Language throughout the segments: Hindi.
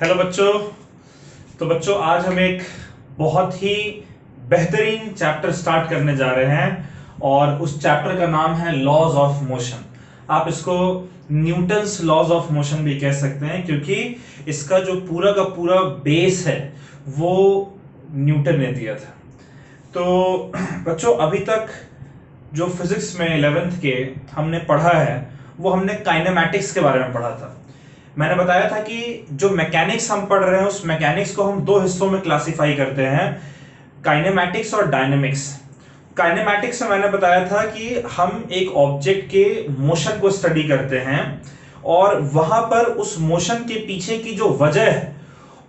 हेलो बच्चों। तो बच्चों आज हम एक बहुत ही बेहतरीन चैप्टर स्टार्ट करने जा रहे हैं और उस चैप्टर का नाम है लॉज ऑफ मोशन। आप इसको न्यूटन्स लॉज ऑफ मोशन भी कह सकते हैं क्योंकि इसका जो पूरा का पूरा बेस है वो न्यूटन ने दिया था। तो बच्चों अभी तक जो फिजिक्स में 11th के हमने पढ़ा है वो हमने काइनेमैटिक्स के बारे में पढ़ा था। मैंने बताया था कि जो मैकेनिक्स हम पढ़ रहे हैं उस मैकेनिक्स को हम दो हिस्सों में क्लासिफाई करते हैं, काइनेमैटिक्स और डायनेमिक्स। काइनेमैटिक्स में मैंने बताया था कि हम एक ऑब्जेक्ट के मोशन को स्टडी करते हैं और वहां पर उस मोशन के पीछे की जो वजह है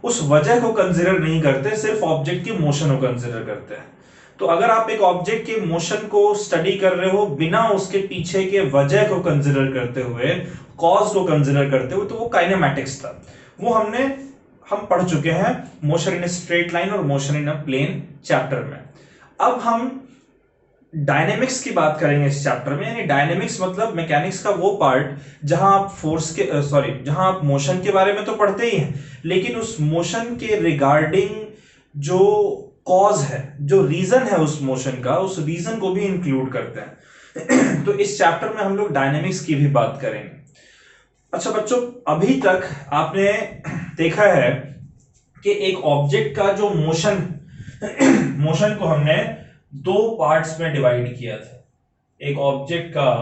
उस वजह को कंसीडर नहीं करते, सिर्फ ऑब्जेक्ट की मोशन को कंसीडर करते हैं। तो अगर आप एक ऑब्जेक्ट के मोशन को स्टडी कर रहे हो बिना उसके पीछे के वजह को कंसीडर करते हुए, कॉज को कंसीडर करते हुए, तो वो काइनेमैटिक्स था। वो हम पढ़ चुके हैं मोशन इन स्ट्रेट लाइन और motion in a plane chapter में। अब हम डायनेमिक्स की बात करेंगे इस चैप्टर में, यानी डायनेमिक्स मतलब मैकेनिक्स का वो पार्ट जहां आप जहां आप मोशन के बारे में तो पढ़ते ही हैं, लेकिन उस मोशन के रिगार्डिंग जो कॉज है, जो रीजन है उस मोशन का, उस रीजन को भी इंक्लूड करते हैं। तो इस चैप्टर में हम लोग डायनेमिक्स की भी बात करेंगे। अच्छा बच्चों, अभी तक आपने देखा है कि एक ऑब्जेक्ट का जो मोशन को हमने दो पार्ट्स में डिवाइड किया था। एक ऑब्जेक्ट का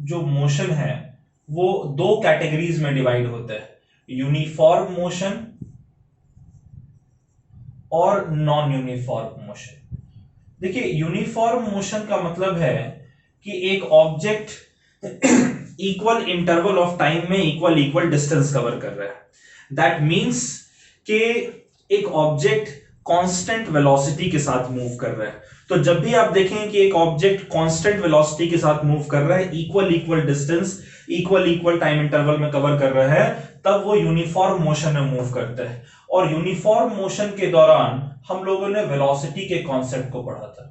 जो मोशन है वो दो कैटेगरीज में डिवाइड होता है, यूनिफॉर्म मोशन और नॉन यूनिफॉर्म मोशन। देखिए, यूनिफॉर्म मोशन का मतलब है कि एक object equal interval of time में इक्वल डिस्टेंस कवर कर रहा है। दैट मींस कि एक ऑब्जेक्ट कांस्टेंट वेलोसिटी के साथ मूव कर रहा है। तो जब भी आप देखें कि एक ऑब्जेक्ट कांस्टेंट वेलोसिटी के साथ मूव कर रहा है, equal distance equal time interval में कवर कर रहा है, तब वो यूनिफॉर्म मोशन में मूव करता है। और यूनिफॉर्म मोशन के दौरान हम लोगों ने वेलोसिटी के कॉन्सेप्ट को पढ़ा था।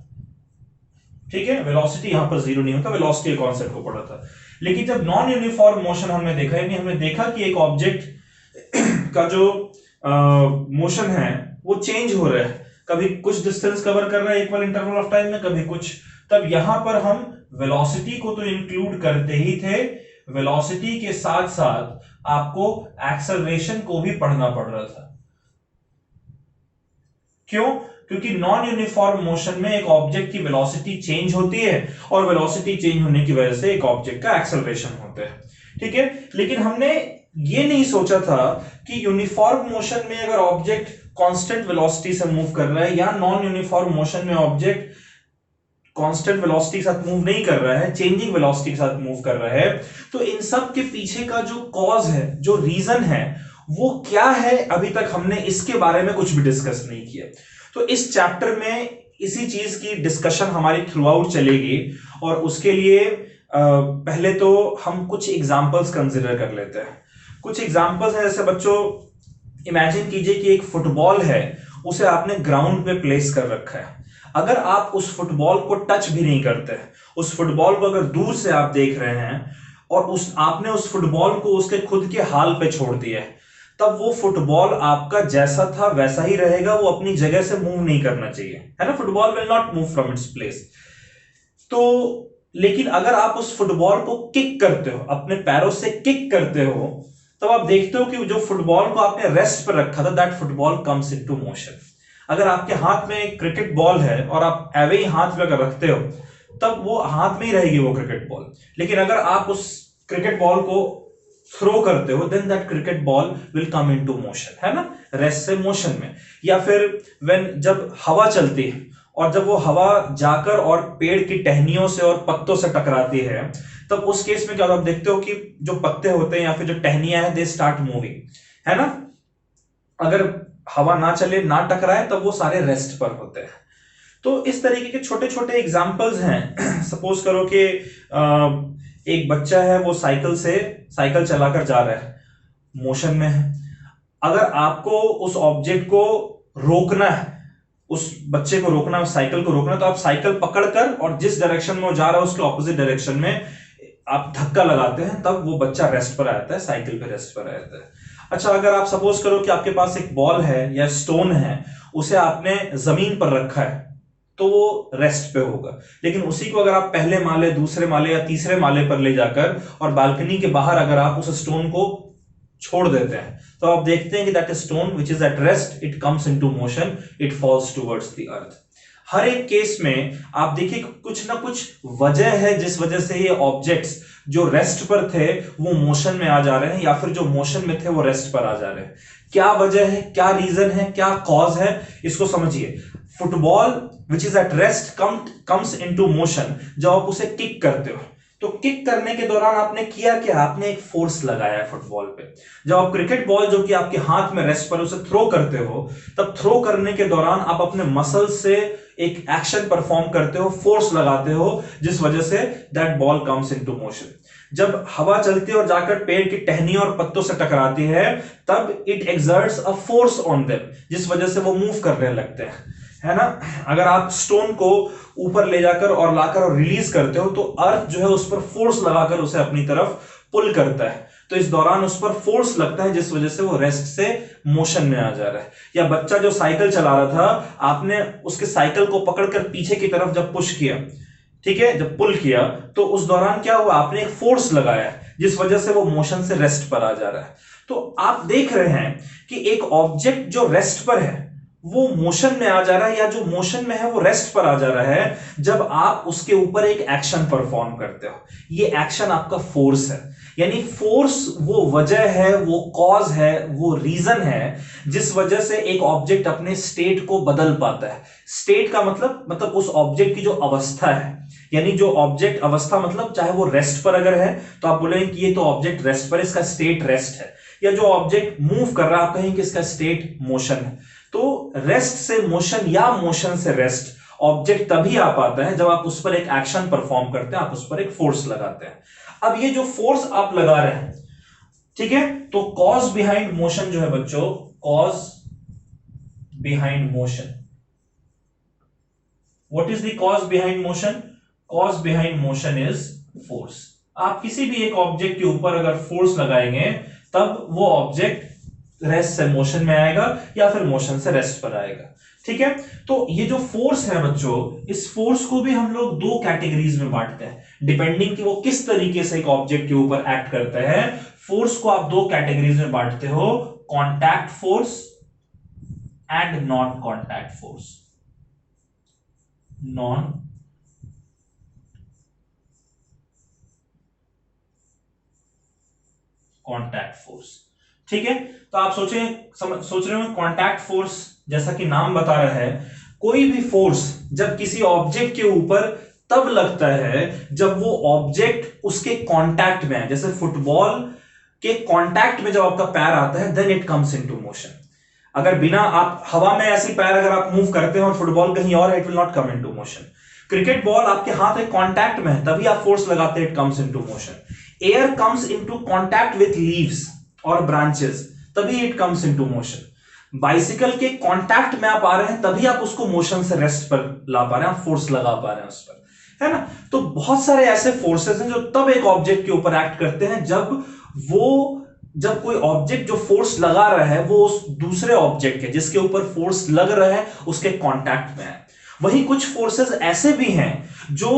ठीक है, वेलोसिटी यहां पर जीरो नहीं होता, वेलोसिटी के कॉन्सेप्ट को पढ़ा था। लेकिन जब नॉन यूनिफॉर्म मोशन हमने देखा, यानी हमने देखा कि एक ऑब्जेक्ट का जो मोशन है वो चेंज हो रहा है, कभी कुछ डिस्टेंस कवर कर रहा है इक्वल इंटरवल ऑफ टाइम में, कभी कुछ, तब यहां पर हम वेलोसिटी को तो इंक्लूड करते ही थे, वेलोसिटी के साथ साथ आपको एक्सेलरेशन को भी पढ़ना पड़ रहा था। क्यों? क्योंकि नॉन यूनिफॉर्म मोशन में एक ऑब्जेक्ट की वेलोसिटी चेंज होती है और वेलोसिटी चेंज होने की वजह से एक ऑब्जेक्ट का एक्सेलरेशन होता है। ठीक है, लेकिन हमने ये नहीं सोचा था कि यूनिफॉर्म मोशन में अगर ऑब्जेक्ट कांस्टेंट वेलोसिटी से मूव कर रहा है या नॉन यूनिफॉर्म मोशन में ऑब्जेक्ट कांस्टेंट वेलोसिटी के साथ मूव नहीं कर रहा है, चेंजिंग वेलोसिटी के साथ मूव कर रहा है, तो इन सब के पीछे का जो कॉज है, जो रीजन है, वो क्या है, अभी तक हमने इसके बारे में कुछ भी डिस्कस नहीं किया। तो इस चैप्टर में इसी चीज की डिस्कशन हमारी थ्रू आउट चलेगी और उसके लिए पहले तो हम कुछ एग्जांपल्स कंसीडर कर लेते हैं। कुछ एग्जांपल्स हैं, जैसे बच्चों इमेजिन कीजिए कि एक फुटबॉल है, उसे आपने ग्राउंड पे प्लेस कर रखा है। अगर आप उस फुटबॉल को टच भी नहीं करते, उस फुटबॉल को अगर दूर से आप देख रहे हैं और आपने उस फुटबॉल को उसके खुद के हाल पे छोड़ दिया है, तब वो फुटबॉल आपका जैसा था वैसा ही रहेगा, वो अपनी जगह से मूव नहीं करना चाहिए, है ना। Football will not move from its place. तो लेकिन अगर आप उस फुटबॉल को किक करते हो, अपने पैरों से किक करते हो, तब आप देखते हो कि जो फुटबॉल को आपने रेस्ट पर रखा था, that football comes into motion. अगर आपके हाथ में एक क्रिकेट बॉल है और आप ऐवे ही हाथ में अगर रखते हो, तब वो हाथ में ही रहेगी वो क्रिकेट बॉल। लेकिन अगर आप उस क्रिकेट बॉल को थ्रो करते हो, then that cricket ball will come into motion, है ना, रेस्ट से मोशन में। या फिर जब हवा चलती है और जब वो हवा जाकर और पेड़ की टहनियों से और पत्तों से टकराती है, तब उस केस में क्या आप देखते हो कि जो पत्ते होते हैं या फिर जो टहनियां हैं, दे स्टार्ट मूविंग, है ना। अगर हवा ना चले, ना टकराए, तब वो सारे रेस्ट पर होते हैं। तो इस तरीके के छोटे छोटे एग्जाम्पल्स हैं। सपोज करो कि एक बच्चा है, वो साइकिल चलाकर जा रहा है, मोशन में है। अगर आपको उस ऑब्जेक्ट को रोकना है, उस बच्चे को रोकना है, उस साइकिल को रोकना है, तो आप साइकिल पकड़कर और जिस डायरेक्शन में वो जा रहा है उसके ऑपोजिट डायरेक्शन में आप धक्का लगाते हैं, तब वो बच्चा रेस्ट पर आ जाता है, साइकिल पे रेस्ट पर आ जाता है। अच्छा, अगर आप सपोज करो कि आपके पास एक बॉल है या स्टोन है, उसे आपने जमीन पर रखा है तो वो रेस्ट पे होगा। लेकिन उसी को अगर आप पहले माले, दूसरे माले या तीसरे माले पर ले जाकर और बालकनी के बाहर अगर आप उस स्टोन को छोड़ देते हैं तो आप देखते हैं कि that stone which is at rest, it comes into motion, it falls towards the earth. हर एक केस में आप देखिए कुछ ना कुछ वजह है जिस वजह से ये ऑब्जेक्ट्स जो रेस्ट पर थे वो मोशन में आ जा रहे हैं, या फिर जो मोशन में थे वो रेस्ट पर आ जा रहे हैं। क्या वजह है, क्या रीजन है, क्या कॉज है, इसको समझिए। Football which is at rest comes into motion. जब आप उसे किक करते हो तो किक करने के दौरान आपने किया क्या, आपने एक फोर्स लगाया है फुटबॉल पे। जब आप क्रिकेट बॉल जो कि आपके हाथ में रेस्ट पर उसे थ्रो करते हो, तब थ्रो करने के दौरान आप अपने मसल से एक एक्शन परफॉर्म करते हो, फोर्स लगाते हो, जिस वजह say that ball comes into motion. जब हवा चलती है और जाकर पेड़ की टहनियों और पत्तों से टकराती है, तब it exerts a force on them, जिस वजह से वो मूव करने लगते हैं, है ना। अगर आप स्टोन को ऊपर ले जाकर और लाकर और रिलीज करते हो तो अर्थ जो है उस पर फोर्स लगाकर उसे अपनी तरफ पुल करता है, तो इस दौरान उस पर फोर्स लगता है जिस वजह से वो रेस्ट से मोशन में आ जा रहा है। या बच्चा जो साइकिल चला रहा था, आपने उसके साइकिल को पकड़कर पीछे की तरफ जब पुश किया, ठीक है, जब पुल किया, तो उस दौरान क्या हुआ, आपने एक फोर्स लगाया जिस वजह से वो मोशन से रेस्ट पर आ जा रहा है। तो आप देख रहे हैं कि एक ऑब्जेक्ट जो रेस्ट पर है वो मोशन में आ जा रहा है, या जो मोशन में है वो रेस्ट पर आ जा रहा है जब आप उसके ऊपर एक एक्शन परफॉर्म करते हो। ये एक्शन आपका फोर्स है। यानी फोर्स वो वजह है, वो कॉज है, वो रीजन है जिस वजह से एक ऑब्जेक्ट अपने स्टेट को बदल पाता है। स्टेट का मतलब उस ऑब्जेक्ट की जो अवस्था है, यानी जो ऑब्जेक्ट अवस्था मतलब चाहे वो रेस्ट पर अगर है तो आप बोलेंगे कि ये तो ऑब्जेक्ट रेस्ट पर, इसका स्टेट रेस्ट है। या जो ऑब्जेक्ट मूव कर रहा है आप कहेंगे कि इसका स्टेट मोशन है। तो रेस्ट से मोशन या मोशन से रेस्ट ऑब्जेक्ट तभी आ पाता है जब आप उस पर एक एक्शन परफॉर्म करते हैं, आप उस पर एक फोर्स लगाते हैं। अब ये जो फोर्स आप लगा रहे हैं, ठीक है, तो कॉज बिहाइंड मोशन जो है बच्चों, cause behind motion, what is the cause behind motion? Cause behind motion is force. आप किसी भी एक ऑब्जेक्ट के ऊपर अगर फोर्स लगाएंगे तब वो ऑब्जेक्ट रेस्ट से मोशन में आएगा या फिर मोशन से रेस्ट पर आएगा, ठीक है। तो ये जो फोर्स है बच्चों, इस फोर्स को भी हम लोग दो कैटेगरीज में बांटते हैं, डिपेंडिंग कि वो किस तरीके से एक ऑब्जेक्ट के ऊपर एक्ट करता है। फोर्स को आप दो कैटेगरीज में बांटते हो, contact force and non contact force. Non contact force, ठीक है। तो आप सोच रहे हो कॉन्टैक्ट फोर्स, जैसा कि नाम बता रहा है, कोई भी फोर्स जब किसी ऑब्जेक्ट के ऊपर तब लगता है जब वो ऑब्जेक्ट उसके कांटेक्ट में है। जैसे फुटबॉल के कांटेक्ट में जब आपका पैर आता है, then it comes into motion. अगर बिना आप हवा में ऐसी पैर अगर आप मूव करते हैं और फुटबॉल कहीं और है, it will not come into motion. Cricket ball आपके हाथ में कांटेक्ट में है, तभी आप फोर्स लगाते हैं, it comes into motion. Air comes into contact with leaves और ब्रांचेस, तभी it comes into motion. Bicycle के कांटेक्ट में आप आ रहे हैं, तभी आप उसको मोशन से रेस्ट पर ला पा रहे हैं, आप फोर्स लगा पा रहे हैं उस पर, है ना। तो बहुत सारे ऐसे फोर्सेस हैं जो तब एक ऑब्जेक्ट के ऊपर एक्ट करते हैं जब कोई ऑब्जेक्ट जो फोर्स लगा रहा है वो उस दूसरे ऑब्जेक्ट के जिसके ऊपर फोर्स लग रहा है उसके कांटेक्ट में है। वहीं कुछ फोर्सेस ऐसे भी हैं जो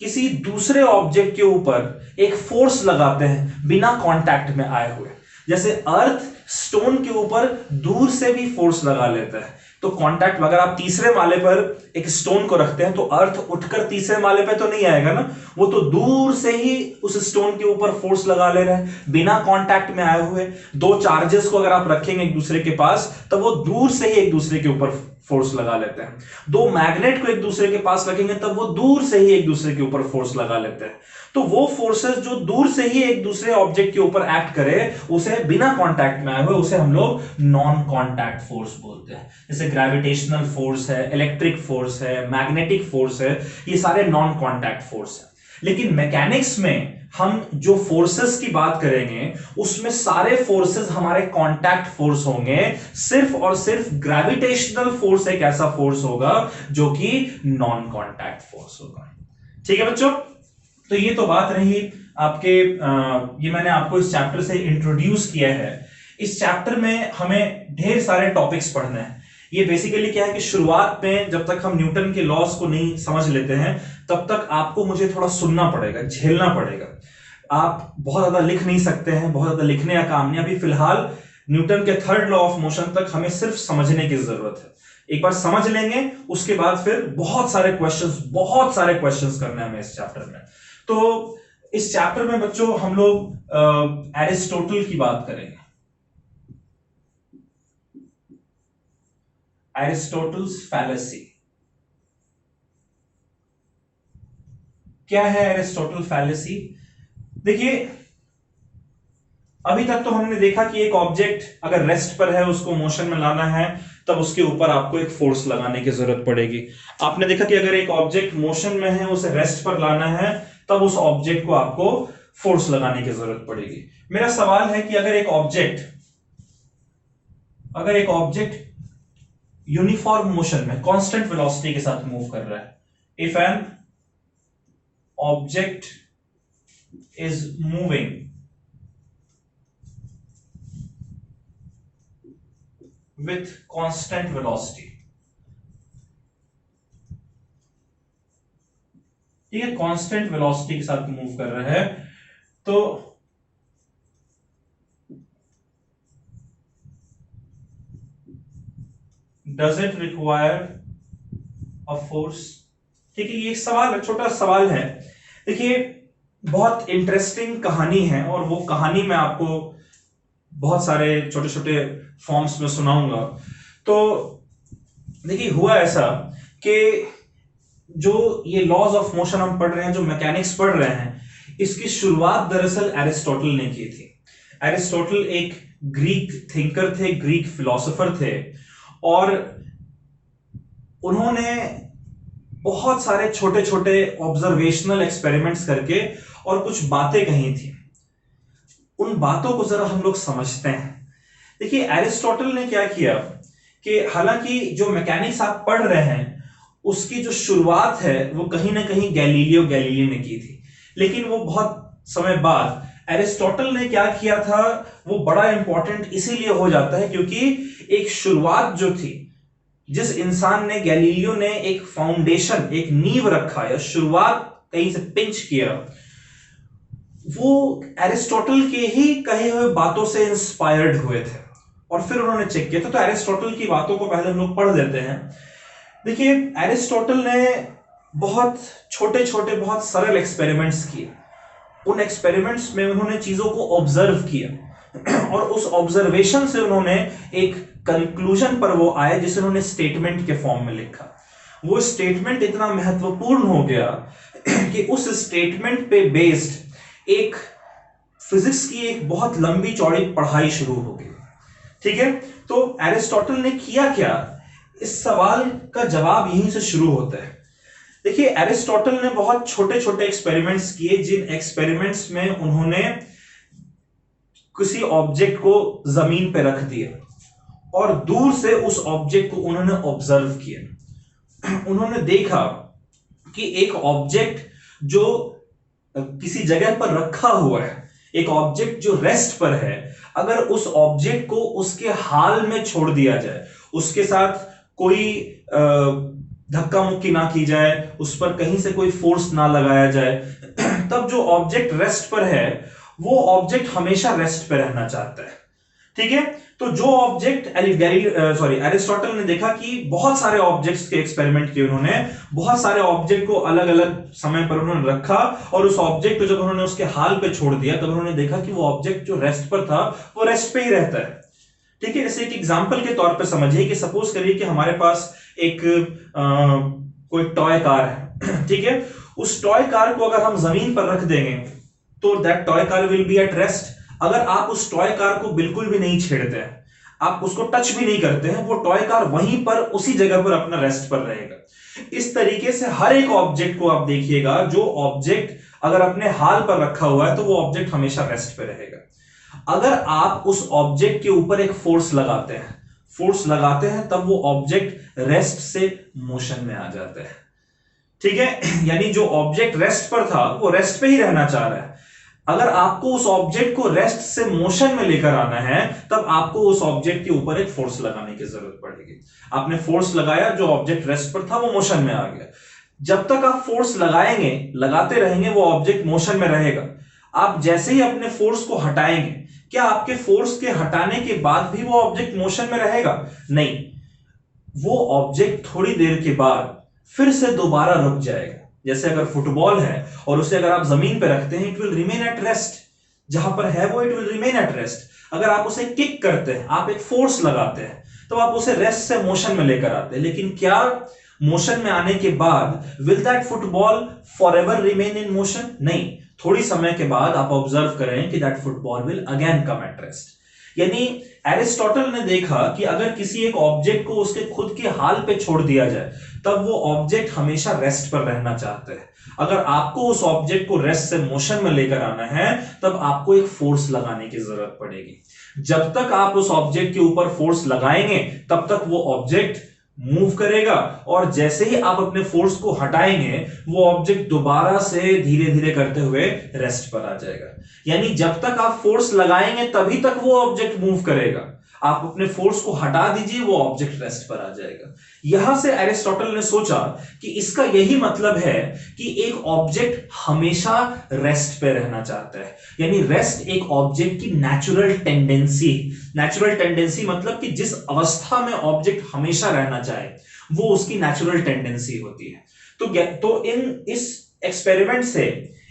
किसी दूसरे ऑब्जेक्ट के ऊपर एक फोर्स लगाते हैं बिना कांटेक्ट में आए हुए। जैसे अर्थ स्टोन के ऊपर दूर से भी फोर्स लगा लेता है, तो कांटेक्ट, अगर आप तीसरे माले पर एक स्टोन को रखते हैं तो अर्थ उठकर तीसरे माले पे तो नहीं आएगा ना, वो तो दूर से ही उस स्टोन के ऊपर फोर्स लगा ले रहा है बिना कांटेक्ट में आए हुए। दो चार्जेस को अगर आप रखेंगे एक दूसरे के पास, तब वो दूर से ही एक दूसरे के ऊपर फोर्स लगा लेते हैं। दो मैग्नेट को एक दूसरे के पास रखेंगे तब वो दूर से ही एक दूसरे के ऊपर फोर्स लगा लेते हैं। तो वो फोर्सेस जो दूर से ही एक दूसरे ऑब्जेक्ट के ऊपर एक्ट करे, उसे बिना कांटेक्ट में आए हुए, उसे हम लोग नॉन कांटेक्ट फोर्स बोलते हैं। जैसे ग्रेविटेशनल फोर्स है, इलेक्ट्रिक फोर्स है, मैग्नेटिक फोर्स है, ये सारे नॉन कांटेक्ट फोर्स है। लेकिन मैकेनिक्स में हम जो फोर्सेस की बात करेंगे उसमें सारे फोर्सेस हमारे कांटेक्ट फोर्स होंगे। सिर्फ और सिर्फ ग्रेविटेशनल फोर्स एक ऐसा फोर्स होगा जो कि नॉन कांटेक्ट फोर्स होगा, ठीक है बच्चों। तो ये तो बात रही आपके ये मैंने आपको इस चैप्टर से इंट्रोड्यूस किया है इस चैप्टर में हमें ढेर सारे टॉपिक्स पढ़ने हैं। ये बेसिकली क्या है कि शुरुआत में जब तक हम न्यूटन के लॉज को नहीं समझ लेते हैं तब तक आपको मुझे थोड़ा सुनना पड़ेगा, झेलना पड़ेगा। आप बहुत ज्यादा लिख नहीं सकते हैं, बहुत ज्यादा लिखने का काम नहीं। अभी फिलहाल न्यूटन के थर्ड लॉ ऑफ मोशन तक हमें सिर्फ समझने की जरूरत है। एक बार समझ लेंगे उसके बाद फिर बहुत सारे क्वेश्चंस करने हैं हमें इस चैप्टर में। तो इस चैप्टर में बच्चों हम लोग एरिस्टोटल की बात करेंगे। एरिस्टोटल्स फैलेसी क्या है? एरिस्टोटल फैलेसी देखिए, अभी तक तो हमने देखा कि एक ऑब्जेक्ट अगर रेस्ट पर है, उसको मोशन में लाना है, तब उसके ऊपर आपको एक फोर्स लगाने की जरूरत पड़ेगी। आपने देखा कि अगर एक ऑब्जेक्ट मोशन में है, उसे रेस्ट पर लाना है, तब उस ऑब्जेक्ट को आपको फोर्स लगाने की जरूरत पड़ेगी। मेरा सवाल है कि अगर एक ऑब्जेक्ट यूनिफॉर्म मोशन में कांस्टेंट वेलोसिटी के साथ मूव कर रहा है, if an object is moving with constant velocity, ठीक है, कांस्टेंट वेलोसिटी के साथ मूव कर रहा है, तो does it require a force? ठीक है, ये एक सवाल है, छोटा सवाल है। देखिए, बहुत इंटरेस्टिंग कहानी है और वो कहानी मैं आपको बहुत सारे छोटे छोटे फॉर्म्स में सुनाऊंगा। तो देखिए, हुआ ऐसा कि जो ये लॉज ऑफ मोशन हम पढ़ रहे हैं, जो मैकेनिक्स पढ़ रहे हैं, इसकी शुरुआत दरअसल एरिस्टोटल ने की थी। एरिस्टोटल एक ग्रीक थिंकर थे, ग्रीक फिलोसोफर थे, और उन्होंने बहुत सारे छोटे छोटे ऑब्जर्वेशनल एक्सपेरिमेंट्स करके और कुछ बातें कही थी। उन बातों को जरा हम लोग समझते हैं। देखिए, एरिस्टोटल ने क्या किया कि हालांकि जो मैकेनिक्स आप पढ़ रहे हैं उसकी जो शुरुआत है वो कहीं ना कहीं गैलीलियो गैलीली ने की थी, लेकिन वो बहुत समय बाद एरिस्टोटल ने क्या किया था वो बड़ा इंपॉर्टेंट इसीलिए हो जाता है क्योंकि एक शुरुआत जो थी, जिस इंसान ने, गैलीलियो ने एक फाउंडेशन, एक नींव रखा या शुरुआत कहीं से पिंच किया, वो एरिस्टोटल के ही कहे हुए बातों से इंस्पायर्ड हुए थे और फिर उन्होंने चेक किया था। तो एरिस्टोटल की बातों को पहले हम लोग पढ़ लेते हैं। देखिए, एरिस्टोटल ने बहुत छोटे छोटे, बहुत सरल एक्सपेरिमेंट्स किए। उन एक्सपेरिमेंट्स में उन्होंने चीजों को ऑब्जर्व किया और उस ऑब्जर्वेशन से उन्होंने एक कंक्लूजन पर वो आए जिसे उन्होंने स्टेटमेंट के फॉर्म में लिखा। वो स्टेटमेंट इतना महत्वपूर्ण हो गया कि उस स्टेटमेंट पे बेस्ड एक फिजिक्स की एक बहुत लंबी चौड़ी पढ़ाई शुरू हो गई। ठीक है, तो एरिस्टोटल ने किया क्या, इस सवाल का जवाब यहीं से शुरू होता है। देखिए, एरिस्टोटल ने बहुत छोटे छोटे एक्सपेरिमेंट्स किए, जिन एक्सपेरिमेंट्स में उन्होंने किसी ऑब्जेक्ट को जमीन पे रख दिया और दूर से उस ऑब्जेक्ट को उन्होंने ऑब्जर्व किया। उन्होंने देखा कि एक ऑब्जेक्ट जो किसी जगह पर रखा हुआ है, एक ऑब्जेक्ट जो रेस्ट पर है, अगर उस ऑब्जेक्ट को उसके हाल में छोड़ दिया जाए, उसके साथ कोई धक्का मुक्की ना की जाए, उस पर कहीं से कोई फोर्स ना लगाया जाए, तब जो ऑब्जेक्ट रेस्ट पर है वो ऑब्जेक्ट हमेशा रेस्ट पर रहना चाहता है। ठीक है, तो जो ऑब्जेक्ट एरिस्टोटल ने देखा कि बहुत सारे ऑब्जेक्ट्स के एक्सपेरिमेंट किए उन्होंने, बहुत सारे ऑब्जेक्ट को अलग अलग समय पर उन्होंने रखा और उस ऑब्जेक्ट को जब उन्होंने उसके हाल पे छोड़ दिया तब उन्होंने देखा कि वो ऑब्जेक्ट जो रेस्ट पर था वो रेस्ट पे ही रहता है। ठीक है, जैसे एक एग्जांपल के तौर पे समझिए कि सपोज करिए कि हमारे पास एक कोई टॉय कार है। ठीक है, उस टॉय कार को अगर हम जमीन पर रख देंगे तो that toy car will be at rest. अगर आप उस टॉय कार को बिल्कुल भी नहीं छेड़ते हैं, आप उसको टच भी नहीं करते हैं, वो टॉय कार वहीं पर उसी जगह पर अपना रेस्ट पर रहेगा। इस तरीके से हर एक ऑब्जेक्ट को आप देखिएगा, जो ऑब्जेक्ट अगर अपने हाल पर रखा हुआ है तो वो ऑब्जेक्ट हमेशा रेस्ट पे रहेगा। अगर आप उस ऑब्जेक्ट के ऊपर एक फोर्स लगाते हैं तब वो ऑब्जेक्ट रेस्ट से मोशन में आ जाता है। ठीक है, यानी जो ऑब्जेक्ट रेस्ट पर था वो रेस्ट पे ही रहना चाह रहा है। अगर आपको उस ऑब्जेक्ट को रेस्ट से मोशन में लेकर आना है तब आपको उस ऑब्जेक्ट के ऊपर एक फोर्स लगाने की जरूरत पड़ेगी। आपने फोर्स लगाया, जो ऑब्जेक्ट रेस्ट पर था वो मोशन में आ गया। जब तक आप फोर्स लगाएंगे, लगाते रहेंगे, वो ऑब्जेक्ट मोशन में रहेगा। आप जैसे ही अपने फोर्स को हटाएंगे, क्या आपके फोर्स के हटाने के बाद भी वो ऑब्जेक्ट मोशन में रहेगा? नहीं, वो ऑब्जेक्ट थोड़ी देर के बाद फिर से दोबारा रुक जाएगा। जैसे अगर फुटबॉल है और उसे अगर आप जमीन पे रखते हैं, it will remain at rest, जहां पर है वो it will remain at rest. अगर आप उसे किक करते हैं, आप एक फोर्स लगाते हैं, तो आप उसे रेस्ट से मोशन में लेकर आते हैं। लेकिन क्या मोशन में आने के बाद will that football forever remain in motion? नहीं, थोड़ी समय के बाद आप ऑब्जर्व करें कि that football will again come at rest. यानी एरिस्टोटल ने देखा कि अगर किसी एक ऑब्जेक्ट को उसके खुद के हाल पे छोड़ दिया जाए तब वो ऑब्जेक्ट हमेशा रेस्ट पर रहना चाहते हैं। अगर आपको उस ऑब्जेक्ट को रेस्ट से मोशन में लेकर आना है तब आपको एक फोर्स लगाने की जरूरत पड़ेगी। जब तक आप उस ऑब्जेक्ट के ऊपर फोर्स लगाएंगे तब तक वो ऑब्जेक्ट मूव करेगा, और जैसे ही आप अपने फोर्स को हटाएंगे वो ऑब्जेक्ट दोबारा से धीरे धीरे करते हुए रेस्ट पर आ जाएगा। यानी जब तक आप फोर्स लगाएंगे तभी तक वो ऑब्जेक्ट मूव करेगा। आप अपने फोर्स को हटा दीजिए, वो ऑब्जेक्ट रेस्ट पर आ जाएगा। यहां से एरिस्टोटल ने सोचा कि इसका यही मतलब है कि एक ऑब्जेक्ट हमेशा रेस्ट पे रहना चाहता है। यानी रेस्ट एक ऑब्जेक्ट की नेचुरल टेंडेंसी। नेचुरल टेंडेंसी मतलब कि जिस अवस्था में ऑब्जेक्ट हमेशा रहना चाहे वो उसकी नेचुरल टेंडेंसी होती है। तो इस एक्सपेरिमेंट से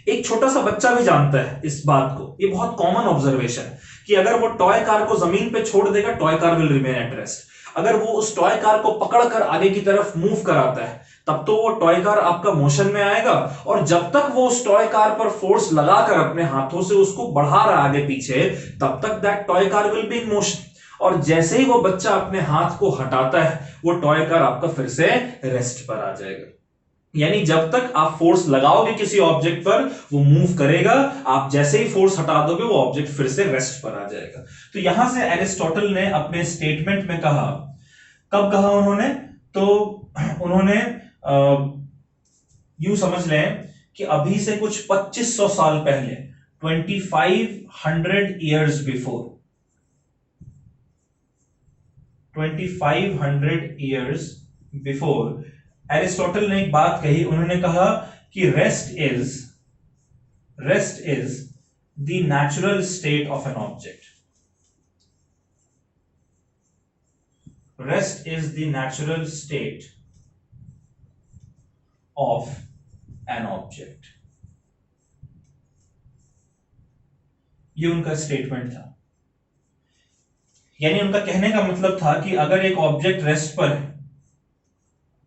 एक छोटा सा बच्चा भी जानता है इस बात को। ये बहुत कॉमन ऑब्जर्वेशन कि अगर वो टॉय कार को जमीन पे छोड़ देगा, toy car will remain at rest. अगर वो उस टॉय कार को पकड़कर आगे की तरफ मूव कराता है तब तो वो टॉय कार आपका मोशन में आएगा, और जब तक वो उस टॉय कार पर फोर्स लगाकर अपने हाथों से उसको बढ़ा रहा आगे पीछे तब तक that toy car will be in motion. और जैसे ही वो बच्चा अपने हाथ को हटाता है वो टॉय कार आपका फिर से रेस्ट पर आ जाएगा। यानी जब तक आप फोर्स लगाओगे किसी ऑब्जेक्ट पर वो मूव करेगा, आप जैसे ही फोर्स हटा दोगे वो ऑब्जेक्ट फिर से रेस्ट पर आ जाएगा। तो यहां से एरिस्टोटल ने अपने स्टेटमेंट में कहा, कब कहा उन्होंने? तो उन्होंने यूं समझ लें कि अभी से कुछ 2500 साल पहले, 2500 years before, 2500 years before Aristotle ने एक बात कही। उन्होंने कहा कि rest is the natural state of an object. Rest is the natural state of an object. ये उनका स्टेटमेंट था। यानी उनका कहने का मतलब था कि अगर एक ऑब्जेक्ट रेस्ट पर है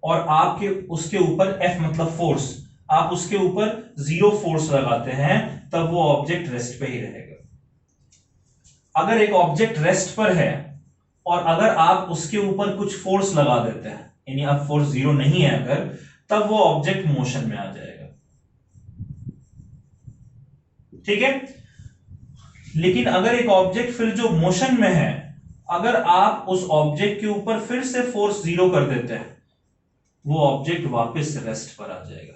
और आपके उसके ऊपर F मतलब फोर्स, आप उसके ऊपर 0 फोर्स लगाते हैं तब वो ऑब्जेक्ट रेस्ट पे ही रहेगा। अगर एक ऑब्जेक्ट रेस्ट पर है और अगर आप उसके ऊपर कुछ फोर्स लगा देते हैं, यानी अब फोर्स 0 नहीं है अगर, तब वो ऑब्जेक्ट मोशन में आ जाएगा। ठीक है। लेकिन अगर एक ऑब्जेक्ट फिर जो मोशन में है, अगर आप उस ऑब्जेक्ट के ऊपर फिर से फोर्स 0 कर देते हैं वो ऑब्जेक्ट वापस रेस्ट पर आ जाएगा।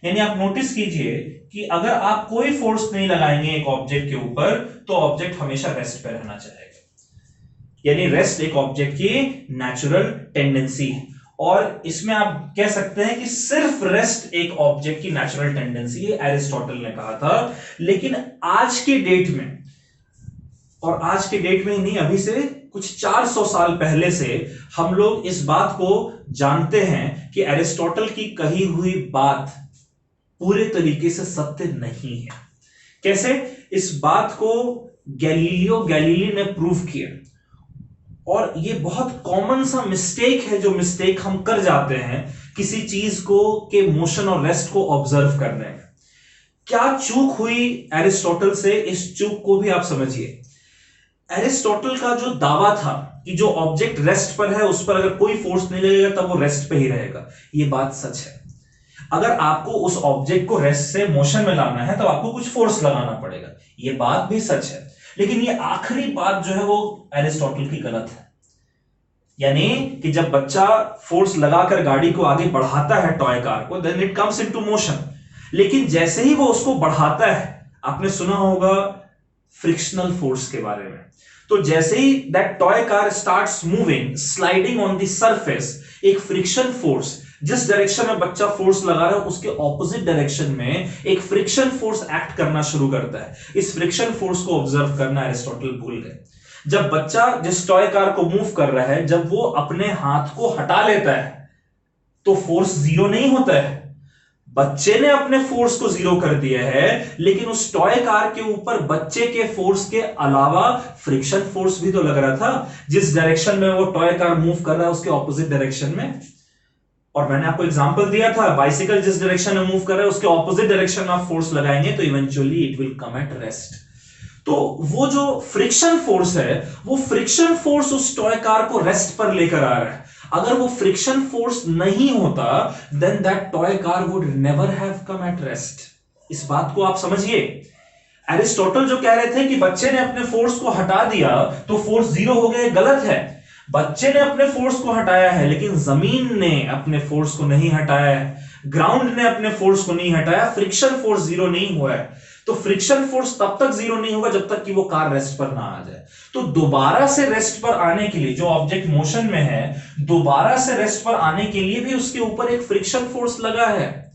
यानी आप नोटिस कीजिए कि अगर आप कोई फोर्स नहीं लगाएंगे एक ऑब्जेक्ट के ऊपर तो ऑब्जेक्ट हमेशा रेस्ट पर रहना चाहेगा। यानी रेस्ट एक ऑब्जेक्ट की नेचुरल टेंडेंसी है, और इसमें आप कह सकते हैं कि सिर्फ रेस्ट एक ऑब्जेक्ट की नेचुरल टेंडेंसी है, एरिस्टोटल ने कहा था। लेकिन आज के डेट में, और आज के डेट में ही नहीं, अभी से कुछ 400 साल पहले से हम लोग इस बात को जानते हैं कि एरिस्टोटल की कही हुई बात पूरे तरीके से सत्य नहीं है। कैसे? इस बात को गैलीलियो गैलीली ने प्रूव किया, और ये बहुत कॉमन सा मिस्टेक है जो मिस्टेक हम कर जाते हैं किसी चीज को के मोशन और रेस्ट को ऑब्जर्व करने में। क्या चूक हुई एरिस्टोटल से, इस चूक को भी आप समझिए। एरिस्टोटल का जो दावा था कि जो ऑब्जेक्ट रेस्ट पर है उस पर अगर कोई फोर्स नहीं लगेगा तब वो रेस्ट पे ही रहेगा, ये बात सच है। अगर आपको उस ऑब्जेक्ट को रेस्ट से मोशन में लाना है तो आपको कुछ फोर्स लगाना पड़ेगा, ये बात भी सच है। लेकिन ये आखिरी बात जो है वो एरिस्टोटल की गलत है। यानी कि जब बच्चा फोर्स लगाकर गाड़ी को आगे बढ़ाता है, टॉय कार को, then it comes into motion. लेकिन जैसे ही वो उसको बढ़ाता है, आपने सुना होगा फ्रिक्शनल फोर्स के बारे में। तो जैसे ही that toy car starts moving sliding on the surface, एक फ्रिक्शन फोर्स, जिस डायरेक्शन में बच्चा फोर्स लगा रहा है उसके ऑपोजिट डायरेक्शन में एक फ्रिक्शन फोर्स एक्ट करना शुरू करता है। इस फ्रिक्शन फोर्स को ऑब्जर्व करना एरिस्टोटल भूल गए। जब बच्चा जिस टॉय कार को मूव कर रहा है, जब वो अपने हाथ को हटा लेता है तो फोर्स जीरो नहीं होता है। बच्चे ने अपने फोर्स को जीरो कर दिया है, लेकिन उस टॉय कार के ऊपर बच्चे के फोर्स के अलावा फ्रिक्शन फोर्स भी तो लग रहा था। जिस डायरेक्शन में वो टॉय कार मूव कर रहा है उसके ऑपोजिट डायरेक्शन में। और मैंने आपको एग्जांपल दिया था, बाइसिकल जिस डायरेक्शन में मूव कर रहा है उसके ऑपोजिट डायरेक्शन में आप फोर्स लगाएंगे तो eventually it will come at rest. तो वो जो फ्रिक्शन फोर्स है, वो फ्रिक्शन फोर्स उस टॉय कार को रेस्ट पर लेकर आ रहा है। अगर वो फ्रिक्शन फोर्स नहीं होता then that toy car would never have come at rest. इस बात को आप समझिए। एरिस्टोटल जो कह रहे थे कि बच्चे ने अपने फोर्स को हटा दिया तो फोर्स जीरो हो गया, गलत है। बच्चे ने अपने फोर्स को हटाया है, लेकिन जमीन ने अपने फोर्स को नहीं हटाया है, ग्राउंड ने अपने फोर्स को नहीं हटाया, फ्रिक्शन फोर्स जीरो नहीं हुआ है। तो फ्रिक्शन फोर्स तब तक जीरो नहीं होगा जब तक कि वो कार रेस्ट पर ना आ जाए। तो दोबारा से रेस्ट पर आने के लिए, जो ऑब्जेक्ट मोशन में है, दोबारा से रेस्ट पर आने के लिए भी उसके ऊपर एक फ्रिक्शन फोर्स लगा है,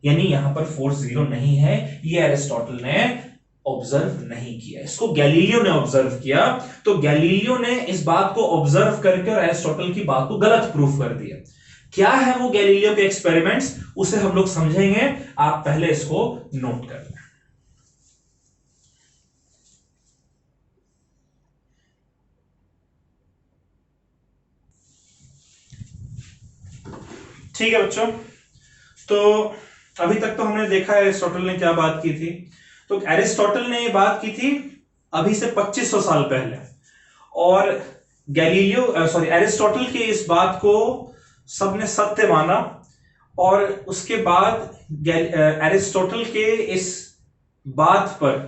यानी यहां पर फोर्स जीरो नहीं है। ये एरिस्टोटल ने ऑब्जर्व नहीं किया, इसको गैलीलियो ने ऑब्जर्व किया। तो गैलीलियो ने इस बात को ऑब्जर्व करके और एरिस्टोटल की बात को गलत प्रूफ कर दिया। क्या है वो गैलीलियो के एक्सपेरिमेंट्स, उसे हम लोग समझेंगे। आप पहले इसको नोट कर लें। ठीक है बच्चों, तो अभी तक तो हमने देखा है एरिस्टोटल ने क्या बात की थी। तो एरिस्टोटल ने ये बात की थी अभी से 2500 साल पहले, और एरिस्टोटल की इस बात को सबने सत्य माना। और उसके बाद एरिस्टोटल के इस बात पर,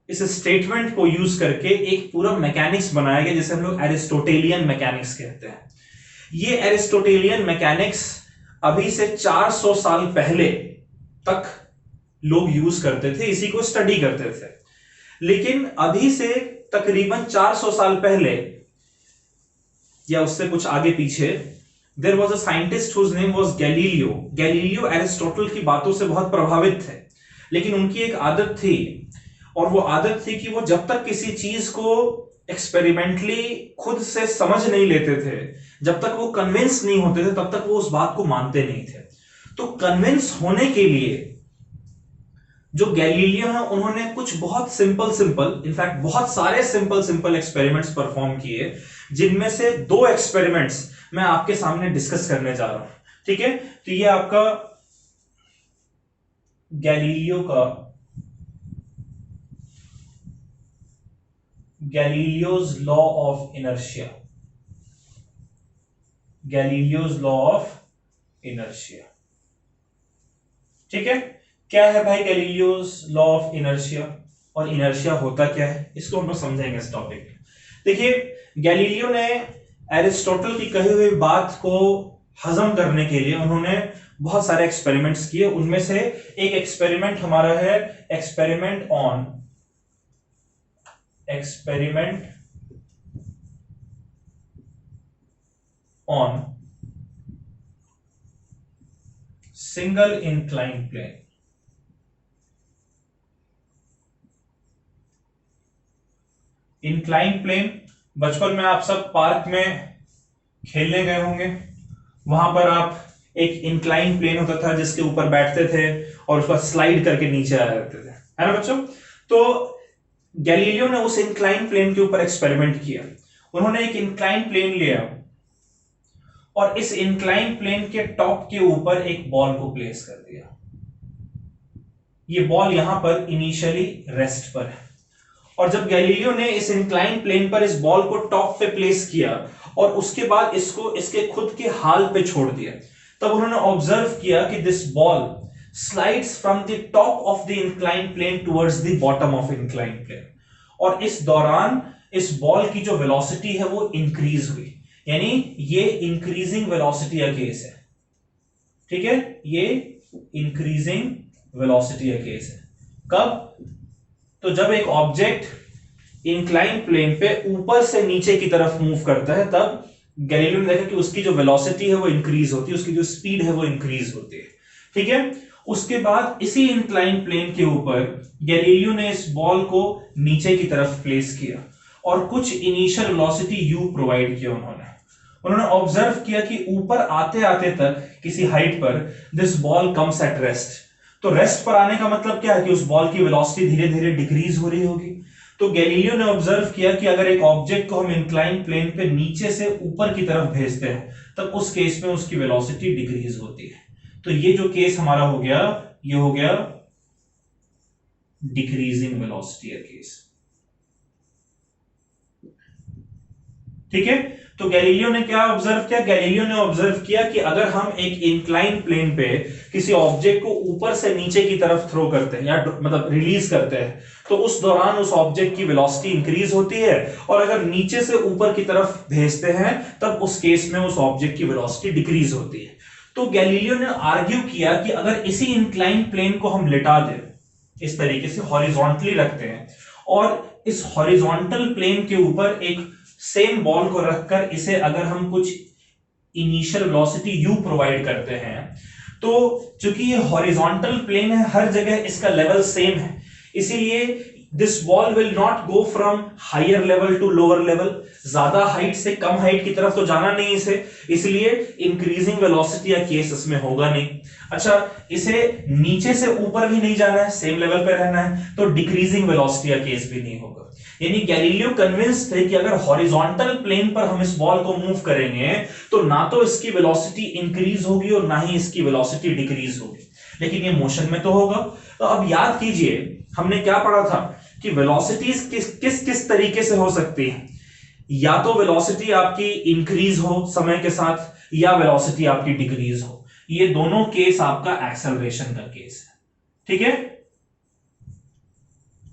इस स्टेटमेंट को यूज करके एक पूरा मैकेनिक्स बनाया गया जिसे हम लोग एरिस्टोटेलियन मैकेनिक्स कहते हैं। ये एरिस्टोटेलियन मैकेनिक्स अभी से 400 साल पहले तक लोग यूज करते थे, इसी को स्टडी करते थे। लेकिन अभी से तकरीबन 400 साल पहले या उससे कुछ आगे पीछे, there was a scientist whose name was Galileo. Galileo Aristotle की बातों से बहुत प्रभावित थे, लेकिन उनकी एक आदत थी, और वो आदत थी कि वो जब तक किसी चीज को एक्सपेरिमेंटली खुद से समझ नहीं लेते थे, जब तक वो कन्विंस नहीं होते थे, तब तक वो उस बात को मानते नहीं थे। तो कन्विंस होने के लिए जो गैलीलियो है, उन्होंने कुछ बहुत सिंपल इनफैक्ट बहुत सारे सिंपल एक्सपेरिमेंट्स परफॉर्म किए, जिनमें से 2 एक्सपेरिमेंट्स मैं आपके सामने डिस्कस करने जा रहा हूं। ठीक है, तो ये आपका Galileo's law of inertia. Galileo's law of inertia. ठीक है, क्या है भाई गैलीलियोज लॉ ऑफ इनर्शिया, और इनर्शिया होता क्या है, इसको हम लोग समझेंगे इस टॉपिक में। देखिए, गैलीलियो ने एरिस्टोटल की कही हुई बात को हजम करने के लिए उन्होंने बहुत सारे एक्सपेरिमेंट्स किए। उनमें से एक एक्सपेरिमेंट हमारा है experiment on single incline plane. Incline plane बचपन में आप सब पार्क में खेलने गए होंगे। वहां पर आप एक इंक्लाइन प्लेन होता था जिसके ऊपर बैठते थे और उसका स्लाइड करके नीचे आ जाते थे, है ना बच्चों। तो गैलीलियो ने उस इंक्लाइन प्लेन के ऊपर एक्सपेरिमेंट किया। उन्होंने एक इंक्लाइन प्लेन लिया और इस इंक्लाइन प्लेन के टॉप के ऊपर एक बॉल को प्लेस कर दिया। ये बॉल यहां पर इनिशियली रेस्ट पर है, और जब गैलीलियो ने इस इंक्लाइन प्लेन पर इस बॉल को टॉप पे प्लेस किया और उसके बाद इसको इसके खुद के हाल पे छोड़ दिया, तब उन्होंने ऑब्जर्व किया कि this ball slides from the top of the incline plane towards the bottom of incline plane. और इस दौरान इस बॉल की जो वेलोसिटी है वो इंक्रीज हुई, यानी ये इंक्रीजिंग वेलोसिटी का केस है। ठीक है, ये इंक्रीजिंग वेलोसिटी का केस है। कब? तो जब एक ऑब्जेक्ट इंक्लाइन प्लेन पे ऊपर से नीचे की तरफ मूव करता है, तब गैलीलियो ने देखा कि उसकी जो वेलोसिटी है वो इंक्रीज होती है, उसकी जो स्पीड है वो इंक्रीज होती है। ठीक है, उसके बाद इसी इंक्लाइन प्लेन के ऊपर गैलीलियो ने इस बॉल को नीचे की तरफ प्लेस किया और कुछ इनिशियल वेलोसिटी u प्रोवाइड किया। उन्होंने ऑब्जर्व किया कि ऊपर आते आते तक किसी हाइट पर this ball comes at rest. तो रेस्ट पर आने का मतलब क्या है कि उस बॉल की वेलोसिटी धीरे धीरे डिक्रीज हो रही होगी। तो गैलीलियो ने ऑब्जर्व किया कि अगर एक ऑब्जेक्ट को हम इंक्लाइन प्लेन पे नीचे से ऊपर की तरफ भेजते हैं, तब उस केस में उसकी वेलोसिटी डिक्रीज होती है। तो ये जो केस हमारा हो गया, ये हो गया डिक्रीजिंग वेलोसिटी केस। ठीक है, तो गैलीलियो ने क्या ऑब्जर्व किया? गैलीलियो ने ऑब्जर्व किया कि अगर हम एक इंक्लाइन प्लेन पे किसी ऑब्जेक्ट को ऊपर से नीचे की तरफ थ्रो करते हैं या मतलब रिलीज करते हैं, तो उस दौरान उस ऑब्जेक्ट की वेलोसिटी इंक्रीज होती है, और अगर नीचे से ऊपर की तरफ भेजते हैं तब उस केस में उस ऑब्जेक्ट की वेलोसिटी डिक्रीज होती है। तो गैलीलियो ने आर्ग्यू किया कि अगर इसी इंक्लाइन प्लेन को हम लिटा दें, इस तरीके से हॉरिजॉन्टली रखते हैं, और इस हॉरिजॉन्टल प्लेन के ऊपर एक सेम बॉल को रखकर इसे अगर हम कुछ इनिशियल वेलोसिटी u प्रोवाइड करते हैं, तो चूंकि ये हॉरिजॉन्टल प्लेन है, हर जगह इसका लेवल सेम है, इसीलिए this ball will not go from higher level to lower level. ज्यादा हाइट से कम हाइट की तरफ तो जाना नहीं इसे, इसलिए इंक्रीजिंग वेलोसिटी या केस इसमें होगा नहीं। अच्छा, इसे नीचे से ऊपर भी नहीं जाना है, सेम लेवल पे रहना है, तो डिक्रीजिंग वेलोसिटी या केस भी नहीं होगा। यानी गैलीलियो कन्विंस थे कि अगर हॉरिजॉन्टल प्लेन पर हम इस बॉल को मूव करेंगे तो ना तो इसकी वेलोसिटी इंक्रीज होगी और ना ही इसकी वेलोसिटी डिक्रीज होगी, लेकिन ये मोशन में तो होगा। तो अब याद कीजिए हमने क्या पढ़ा था कि वेलोसिटीज किस किस तरीके से हो सकती है। या तो वेलोसिटी आपकी इंक्रीज हो समय के साथ, या वेलोसिटी आपकी डिक्रीज हो। ये दोनों केस आपका एक्सेलरेशन का केस है। ठीक है,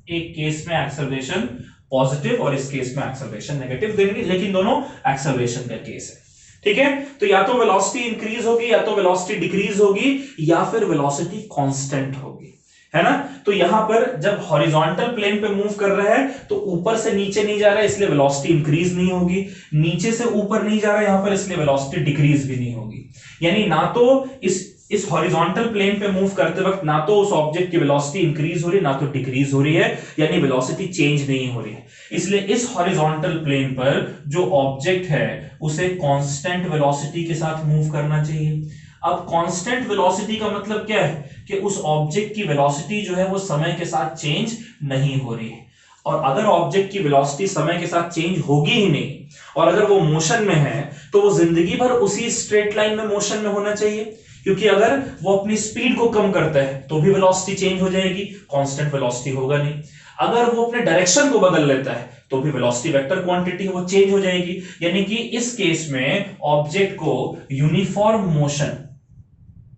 एक केस में एक्सेलरेशन पॉजिटिव और इस केस में एक्सेलरेशन नेगेटिव, लेकिन दोनों एक्सेलरेशन का केस है। ठीक है, तो या तो वेलोसिटी इंक्रीज होगी, या तो वेलोसिटी डिक्रीज होगी, या फिर वेलोसिटी कांस्टेंट होगी, है ना। तो यहां पर जब हॉरिजॉन्टल प्लेन पे मूव कर रहा है तो ऊपर से नीचे नहीं जा रहा है, इसलिए वेलोसिटी इंक्रीज नहीं होगी, नीचे से ऊपर नहीं जा रहा है यहां पर, इसलिए वेलोसिटी डिक्रीज भी नहीं होगी। यानी ना तो इस हॉरिजॉन्टल प्लेन पे मूव करते वक्त ना तो उस ऑब्जेक्ट की वेलोसिटी इंक्रीज हो रही है, ना तो डिक्रीज हो रही है, यानी वेलोसिटी चेंज नहीं हो रही है। इसलिए इस हॉरिजॉन्टल प्लेन पर जो ऑब्जेक्ट है उसे कांस्टेंट वेलोसिटी के साथ मूव करना चाहिए। अब कांस्टेंट वेलोसिटी का मतलब क्या है कि उस ऑब्जेक्ट की वेलोसिटी जो है वो समय के साथ चेंज नहीं हो रही है। और अगर ऑब्जेक्ट की वेलोसिटी समय के साथ चेंज होगी ही नहीं, और अगर वो मोशन में है, तो वो जिंदगी भर उसी स्ट्रेट लाइन में मोशन में होना चाहिए, क्योंकि अगर वो अपनी स्पीड को कम करता है तो भी वेलोसिटी चेंज हो जाएगी, कांस्टेंट वेलोसिटी होगा नहीं। अगर वो अपने डायरेक्शन को बदल लेता है तो भी वेलोसिटी वेक्टर क्वांटिटी वो चेंज हो जाएगी। यानी कि इस केस में ऑब्जेक्ट को यूनिफॉर्म मोशन,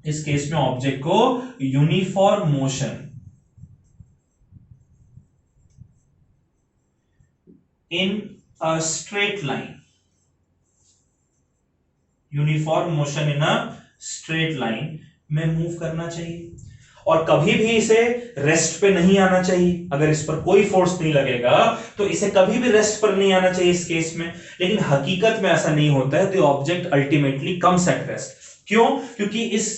इस केस में ऑब्जेक्ट को uniform motion in a straight line, uniform motion in a straight line में मूव करना चाहिए, और कभी भी इसे रेस्ट पे नहीं आना चाहिए। अगर इस पर कोई फोर्स नहीं लगेगा तो इसे कभी भी रेस्ट पर नहीं आना चाहिए इस केस में। लेकिन हकीकत में ऐसा नहीं होता है, तो object ultimately comes at rest. क्यों? क्योंकि इस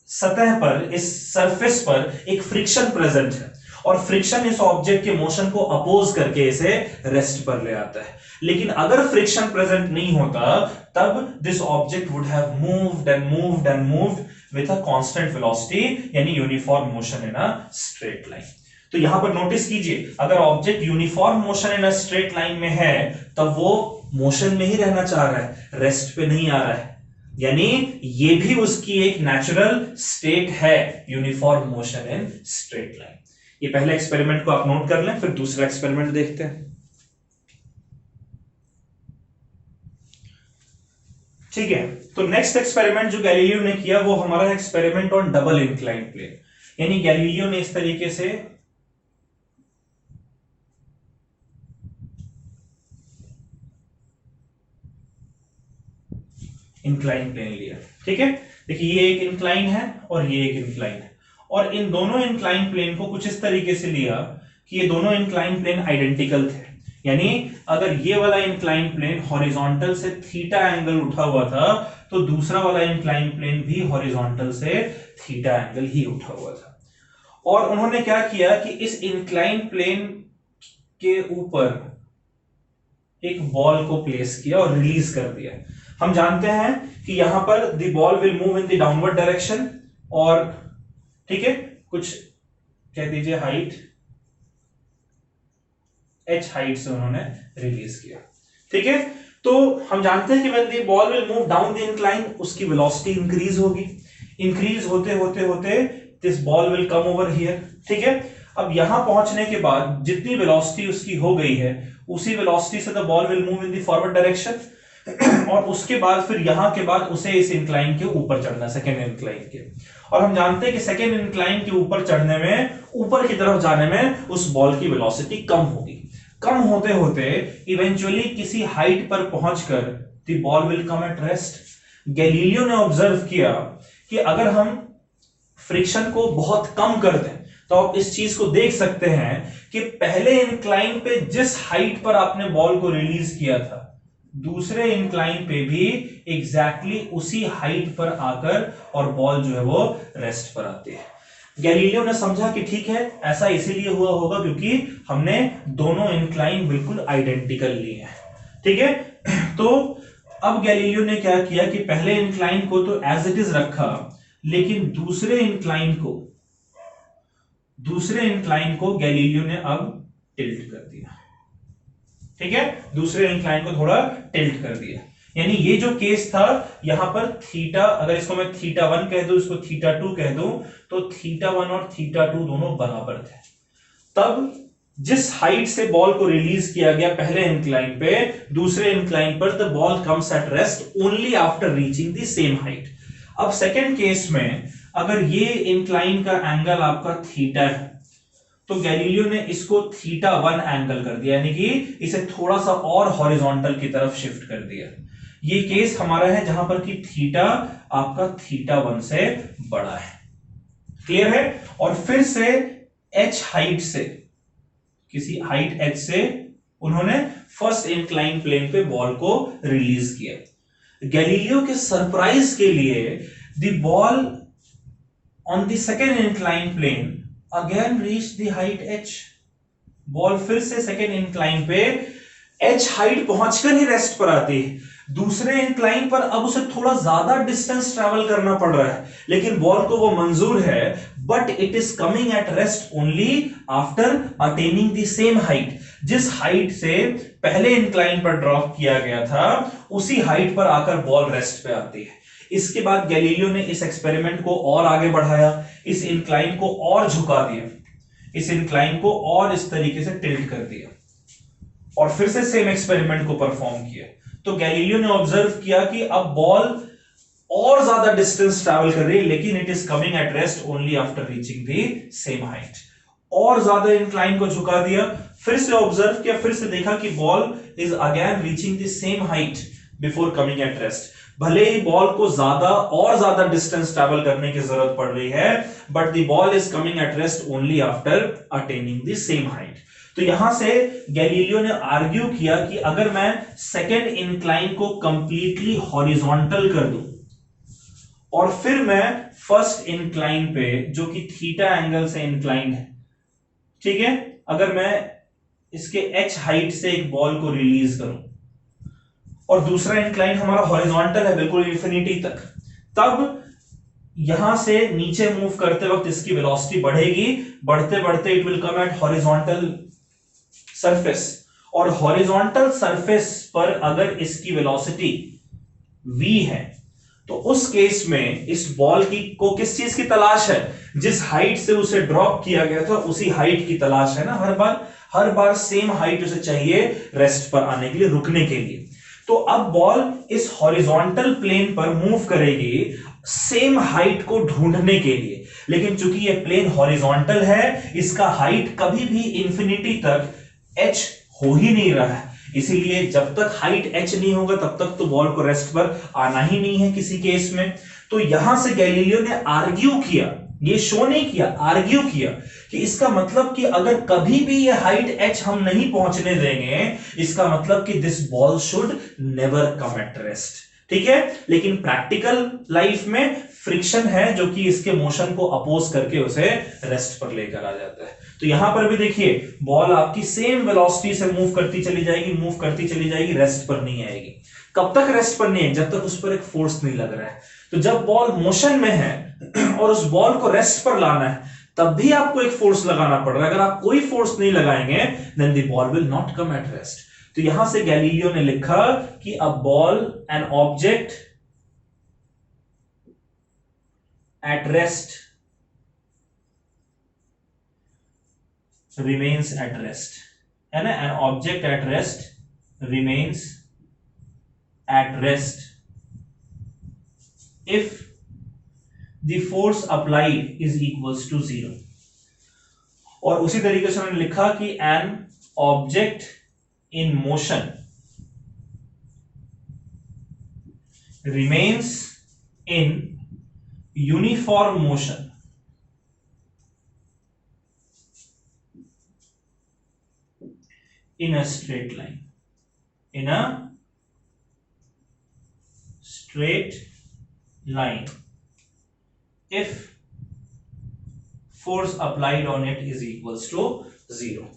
सतह पर, इस सरफेस पर एक फ्रिक्शन प्रेजेंट है, और फ्रिक्शन इस ऑब्जेक्ट के मोशन को अपोज करके इसे रेस्ट पर ले आता है। लेकिन अगर फ्रिक्शन प्रेजेंट नहीं होता तब this object would have moved and moved and moved with a constant velocity, यानी uniform motion in a straight line. तो यहां पर नोटिस कीजिए, अगर object uniform motion in a straight line में है तब वो मोशन में ही रहना चाह रहा है, रेस्ट पे नहीं आ रहा है, यानी ये भी उसकी एक नेचुरल स्टेट है, uniform motion in straight line. ये पहले एक्सपेरिमेंट को आप नोट कर लें, फिर दूसरा एक्सपेरिमेंट देखते हैं। ठीक है, तो नेक्स्ट एक्सपेरिमेंट जो गैलीलियो ने किया वो हमारा experiment on double incline plane. यानी गैलीलियो ने इस तरीके से इंक्लाइन प्लेन लिया। ठीक है, देखिए ये एक इंक्लाइन है और ये एक इंक्लाइन है, और इन दोनों इंक्लाइन प्लेन को कुछ इस तरीके से लिया कि ये दोनों इंक्लाइन प्लेन आइडेंटिकल थे, यानी अगर ये वाला इंक्लाइन प्लेन हॉरिजॉन्टल से थीटा एंगल उठा हुआ था तो दूसरा वाला इंक्लाइन प्लेन भी हॉरिजॉन्टल से थीटा एंगल ही उठा हुआ था। और उन्होंने क्या किया कि इस इंक्लाइन प्लेन के ऊपर एक बॉल को प्लेस किया और रिलीज कर दिया। हम जानते हैं कि यहां पर the ball will move in the downward direction, और ठीक है कुछ कह दीजिए हाइट h हाइट से उन्होंने रिलीज किया। ठीक है, तो हम जानते हैं कि when the ball will move down the incline उसकी वेलोसिटी इंक्रीज होगी, इंक्रीज होते होते होते this ball will come over here. ठीक है, अब यहां पहुंचने के बाद जितनी वेलोसिटी उसकी हो गई है उसी वेलोसिटी से the ball will move in the forward direction, और उसके बाद फिर यहां के बाद उसे इस इंक्लाइन के ऊपर चढ़ना, सेकेंड इंक्लाइन के। और हम जानते हैं कि सेकेंड इंक्लाइन के ऊपर चढ़ने में, ऊपर की तरफ जाने में उस बॉल की वेलोसिटी कम होगी। कम होते होते इवेंचुअली किसी हाइट पर पहुंचकर the ball will come at rest. Galileo ने ऑब्जर्व किया कि अगर हम फ्रिक्शन को बहुत कम कर दें तो आप इस चीज को देख सकते हैं कि पहले इंक्लाइन पे जिस हाइट पर आपने बॉल को रिलीज किया था दूसरे इंक्लाइन पे भी एग्जैक्टली उसी हाइट पर आकर और बॉल जो है वो रेस्ट पर आती है। गैलीलियो ने समझा कि ठीक है ऐसा इसीलिए हुआ होगा क्योंकि हमने दोनों इंक्लाइन बिल्कुल आइडेंटिकल लिए हैं। ठीक है, तो अब गैलीलियो ने क्या किया कि पहले इंक्लाइन को तो एज इट इज रखा, लेकिन दूसरे इंक्लाइन को गैलीलियो ने अब टिल्ट कर दिया। ठीक है, दूसरे इंक्लाइन को थोड़ा टिल्ट कर दिया, यानी ये जो केस था यहां पर थीटा, अगर इसको मैं थीटा 1 कह दूं, इसको थीटा 2 कह दूं, तो थीटा 1 और थीटा 2 दोनों बराबर थे। तब जिस हाइट से बॉल को रिलीज किया गया पहले इंक्लाइन पे, दूसरे इंक्लाइन पर the ball comes at rest only after reaching the same height. अब सेकेंड केस में अगर ये इंक्लाइन का एंगल आपका थीटा है तो गैलीलियो ने इसको थीटा 1 एंगल कर दिया, यानी कि इसे थोड़ा सा और हॉरिजॉन्टल की तरफ शिफ्ट कर दिया। ये केस हमारा है जहां पर कि थीटा आपका थीटा 1 से बड़ा है। क्लियर है? और फिर से h हाइट से, किसी हाइट h से उन्होंने फर्स्ट इंक्लाइन प्लेन पे बॉल को रिलीज किया। गैलीलियो के सरप्राइज के लिए the ball on the second incline plane again reach the height h। Ball फिर से सेकेंड इंक्लाइन पे h हाइट पहुंचकर ही रेस्ट पर आती है। दूसरे इंक्लाइन पर अब उसे थोड़ा ज्यादा डिस्टेंस ट्रैवल करना पड़ रहा है, लेकिन बॉल को वो मंजूर है, but it is coming at rest only after attaining the same height. जिस हाइट से पहले इंक्लाइन पर ड्रॉप किया गया था उसी हाइट पर आकर बॉल रेस्ट पे आती है। इसके बाद गैलीलियो ने इस एक्सपेरिमेंट को और आगे बढ़ाया, इस इंक्लाइन को और झुका दिया, इस इंक्लाइन को और इस तरीके से टिल्ट कर दिया, और फिर से सेम एक्सपेरिमेंट को परफॉर्म किया। तो गैलीलियो ने ऑब्जर्व किया कि अब बॉल और ज्यादा डिस्टेंस ट्रैवल कर रही है, लेकिन it is coming at rest only after reaching the same height. और ज्यादा इंक्लाइन को झुका दिया, फिर से ऑब्जर्व किया, फिर से देखा कि ball is again reaching the same height before coming at rest. भले ही बॉल को ज्यादा डिस्टेंस ट्रैवल करने की जरूरत पड़ रही है, but the ball is coming at rest only after attaining the same height. तो यहां से गैलीलियो ने आर्ग्यू किया कि अगर मैं सेकेंड इंक्लाइन को कंप्लीटली हॉरिजॉन्टल कर दूं और फिर मैं फर्स्ट इंक्लाइन पे जो कि थीटा एंगल से इंक्लाइन है, ठीक है, अगर मैं इसके h हाइट से एक बॉल को रिलीज करूं और दूसरा इंक्लाइन हमारा हॉरिजॉन्टल है बिल्कुल इंफिनिटी तक, तब यहां से नीचे मूव करते वक्त इसकी वेलोसिटी बढ़ेगी, बढ़ते बढ़ते it will come at horizontal surface, और हॉरिजॉन्टल सरफेस पर अगर इसकी वेलोसिटी v है तो उस केस में इस बॉल की को किस चीज की तलाश है? जिस हाइट से उसे ड्रॉप किया गया था उसी हाइट की तलाश है ना। हर बार सेम हाइट उसे चाहिए रेस्ट पर आने के लिए, रुकने के लिए। तो अब बॉल इस हॉरिजॉन्टल प्लेन पर मूव करेगी सेम हाइट को ढूंढने के लिए, लेकिन चूंकि ये प्लेन हॉरिजॉन्टल है, इसका हाइट कभी भी इंफिनिटी तक h हो ही नहीं रहा है, इसीलिए जब तक हाइट h नहीं होगा तब तक तो बॉल को रेस्ट पर आना ही नहीं है किसी केस में। तो यहां से गैलीलियो ने आर्ग्यू किया ये शो नहीं किया, आर्ग्यू किया कि इसका मतलब कि अगर कभी भी ये हाइट h हम नहीं पहुंचने देंगे, इसका मतलब कि this ball should never come at rest. ठीक है, लेकिन प्रैक्टिकल लाइफ में फ्रिक्शन है जो कि इसके मोशन को अपोज करके उसे रेस्ट पर लेकर आ जाता है। तो यहां पर भी देखिए बॉल आपकी सेम वेलोसिटी से मूव करती चली जाएगी, रेस्ट पर नहीं आएगी। कब तक रेस्ट पर नहीं है? जब तक उस पर एक फोर्स नहीं लग रहा है। तो जब बॉल मोशन में है और उस बॉल को रेस्ट पर लाना है, तब भी आपको एक फोर्स लगाना पड़ रहा है। अगर आप कोई फोर्स नहीं लगाएंगे then the ball will not come at rest. तो यहां से गैलीलियो ने लिखा कि a ball an object at rest remains at rest, है ना? an object at rest remains at rest if the force applied is equals to 0। और उसी तरीके से उन्होंने लिखा कि an object in motion remains in uniform motion in a straight line, in a straight line if force applied on it is equals to 0।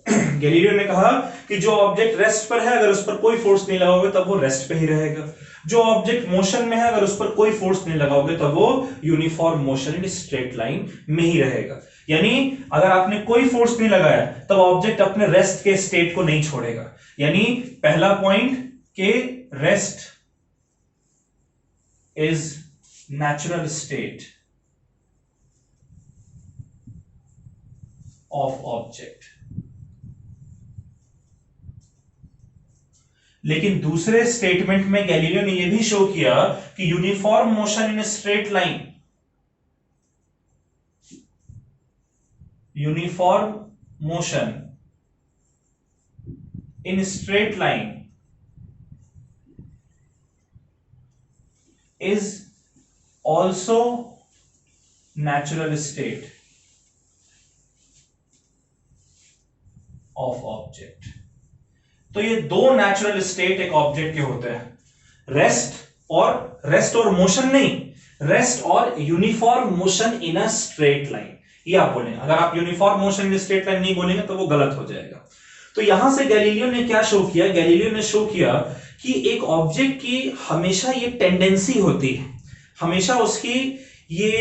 Galileo ने कहा कि जो ऑब्जेक्ट रेस्ट पर है अगर उस पर कोई फोर्स नहीं लगाओगे तब वो रेस्ट पे ही रहेगा, जो ऑब्जेक्ट मोशन में है अगर उस पर कोई फोर्स नहीं लगाओगे तब वो uniform motion in straight line में ही रहेगा। यानी अगर आपने कोई फोर्स नहीं लगाया तब ऑब्जेक्ट अपने रेस्ट के स्टेट को नहीं छोड़ेगा। यानी पहला पॉइंट के rest is natural state of object. लेकिन दूसरे स्टेटमेंट में गैलीलियो ने यह भी शो किया कि uniform motion in straight line, uniform motion in straight line is also natural state of object. तो ये दो नेचुरल स्टेट एक ऑब्जेक्ट के होते हैं, रेस्ट और मोशन नहीं, रेस्ट और uniform motion in a straight line, ये आप बोलेंगे। अगर आप uniform motion in straight line नहीं बोलेंगे तो वो गलत हो जाएगा। तो यहां से गैलीलियो ने क्या शो किया? गैलीलियो ने शो किया कि एक ऑब्जेक्ट की हमेशा ये टेंडेंसी होती है, हमेशा उसकी ये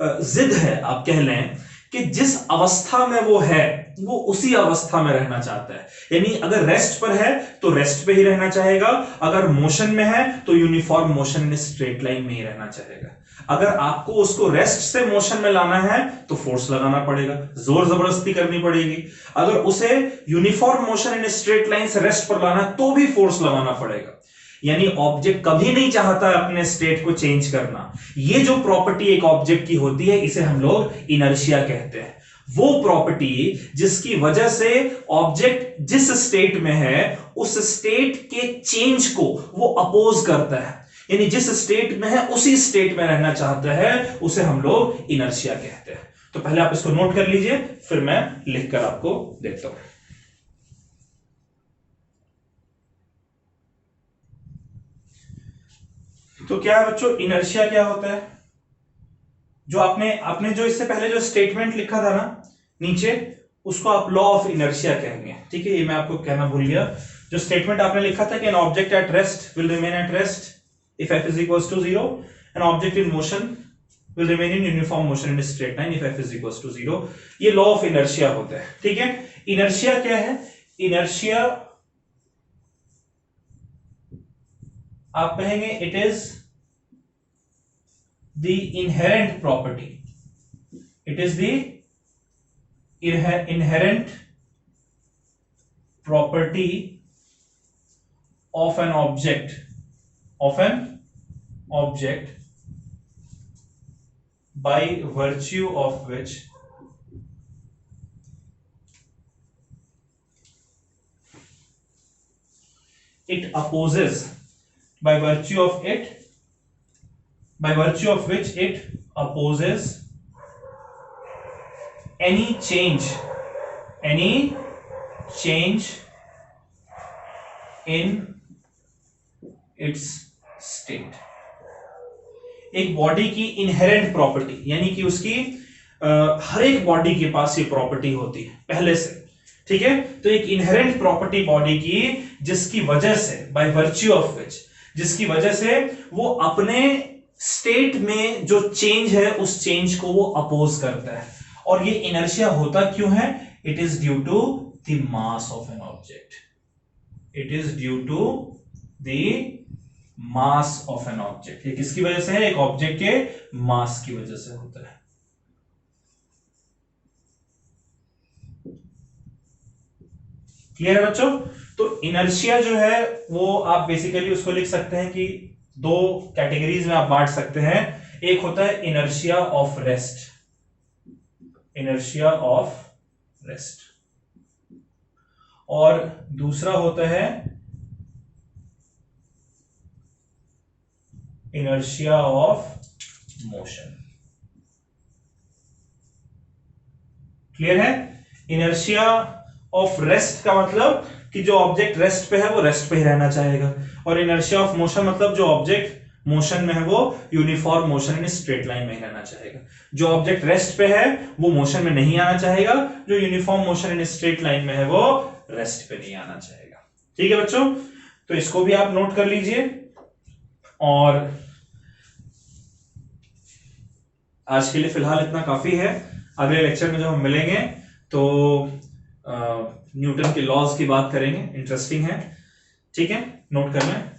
जिद है, आप कह लें कि जिस अवस्था में वो है वो उसी अवस्था में रहना चाहता है। यानी अगर रेस्ट पर है तो रेस्ट पे ही रहना चाहेगा, अगर मोशन में है तो uniform motion in straight line में ही रहना चाहेगा। अगर आपको उसको रेस्ट से मोशन में लाना है तो फोर्स लगाना पड़ेगा, जोर जबरदस्ती करनी पड़ेगी। अगर उसे uniform motion in straight line से रेस्ट पर लाना है तो भी फोर्स लगाना पड़ेगा। यानी ऑब्जेक्ट कभी नहीं चाहता अपने स्टेट को चेंज करना। ये जो प्रॉपर्टी एक ऑब्जेक्ट की होती है इसे हम लोग इनर्शिया कहते हैं। वो प्रॉपर्टी जिसकी वजह से ऑब्जेक्ट जिस स्टेट में है उस स्टेट के चेंज को वो अपोज करता है, यानी जिस स्टेट में है उसी स्टेट में रहना चाहता है, उसे हम लोग इनर्शिया कहते हैं। तो पहले आप इसको नोट कर लीजिए, फिर मैं लिखकर आपको देता हूं। तो क्या है बच्चों, इनर्शिया क्या होता है? जो आपने जो इससे पहले जो स्टेटमेंट लिखा था ना नीचे, उसको आप लॉ ऑफ इनर्शिया कहेंगे। ठीक है, ये मैं आपको कहना भूल गया। जो स्टेटमेंट आपने लिखा था कि N object at rest will remain at rest if f is equals to 0, an object in motion will remain in uniform motion in a straight line if f is equals to 0, ये लॉ ऑफ इनर्शिया होता है। ठीक है, इनर्शिया क्या है? इनर्शिया आप कहेंगे it is the inherent property, it is the inherent property of an object by virtue of which it opposes, by virtue of which it opposes any change in its state. एक बॉडी की इनहेरेंट प्रॉपर्टी, यानी कि उसकी हर एक बॉडी के पास ये प्रॉपर्टी होती है पहले से, ठीक है। तो एक इनहेरेंट प्रॉपर्टी बॉडी की, जिसकी वजह से, बाय वर्च्यू ऑफ विच, जिसकी वजह से वो अपने स्टेट में जो चेंज है उस चेंज को वो अपोज करता है। और ये इनर्शिया होता क्यों है? It is due to the mass of an object. It is due to the mass of an object. ये किसकी वजह से है? एक ऑब्जेक्ट के मास की वजह से होता है। क्लियर है बच्चों? तो इनर्शिया जो है वो आप बेसिकली उसको लिख सकते हैं कि दो कैटेगरीज में आप बांट सकते हैं। एक होता है inertia of rest, inertia of rest, और दूसरा होता है इनर्शिया ऑफ मोशन। क्लियर है? इनर्शिया ऑफ रेस्ट का मतलब कि जो ऑब्जेक्ट रेस्ट पे है वो रेस्ट पे ही रहना चाहेगा, और इनर्शिया ऑफ मोशन मतलब जो ऑब्जेक्ट मोशन में है वो uniform motion in straight line में ही रहना चाहेगा। जो ऑब्जेक्ट रेस्ट पे है वो मोशन में नहीं आना चाहेगा, जो uniform motion in straight line में है वो रेस्ट पे नहीं आना चाहेगा। ठीक है बच्चों? तो इसको भी आप नोट कर लीजिए। और आज के लिए फिलहाल इतना काफी है। अगले लेक्चर में जब हम मिलेंगे तो न्यूटन के लॉज की बात करेंगे, इंटरेस्टिंग है। ठीक है, नोट कर लें।